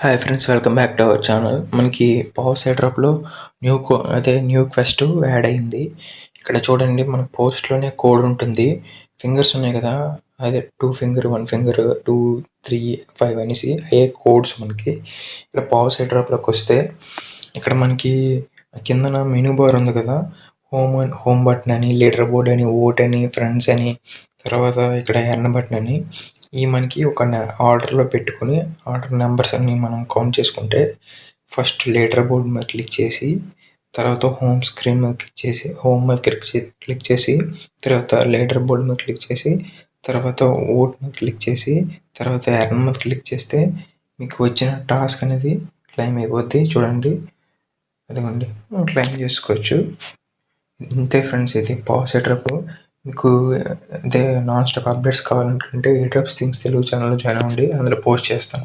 Hi friends, welcome back to our channel. మనకి power సెటప్లో new quest add అయింది. ఇక్కడ చూడండి, మన పోస్ట్లోనే కోడ్ ఉంటుంది. ఫింగర్స్ ఉన్నాయి కదా, అదే 2 ఫింగర్ 1 ఫింగర్ 2 3 5 అనేసి అయ్యే కోడ్స్. మనకి ఇక్కడ పవర్ సెటప్లోకి వస్తే ఇక్కడ మనకి కిందన మెనూ బార్ ఉంది కదా, హోమ్ బటన్ అని, లీడర్ బోర్డ్ అని, ఓట్ అని, ఫ్రెండ్స్ అని, తర్వాత ఇక్కడ ఎర్న్ బటన్ అని, ఈ మనకి ఒక ఆర్డర్లో పెట్టుకుని ఆర్డర్ నెంబర్స్ అన్ని మనం కౌంట్ చేసుకుంటే ఫస్ట్ లీడర్ బోర్డ్ మీద క్లిక్ చేసి, తర్వాత హోమ్ స్క్రీన్ మీద క్లిక్ చేసి, హోమ్ మీద క్లిక్ చేసి, తర్వాత లీడర్ బోర్డ్ మీద క్లిక్ చేసి, తర్వాత ఓట్ మీద క్లిక్ చేసి, తర్వాత ఎర్న్ మీద క్లిక్ చేస్తే మీకు వచ్చిన టాస్క్ అనేది క్లెయిమ్ అయిపోద్ది. చూడండి, అదిగోండి, క్లెయిమ్ చేసుకోవచ్చు. ఇంతే ఫ్రెండ్స్, ఇది పవర్ సెటప్. మీకు అదే నాన్ స్టాప్ అప్డేట్స్ కావాలనుకుంటే ఎయిట్ థింగ్స్ తెలుగు ఛానల్లో జాయిన్ అవ్వండి, అందులో పోస్ట్ చేస్తాను.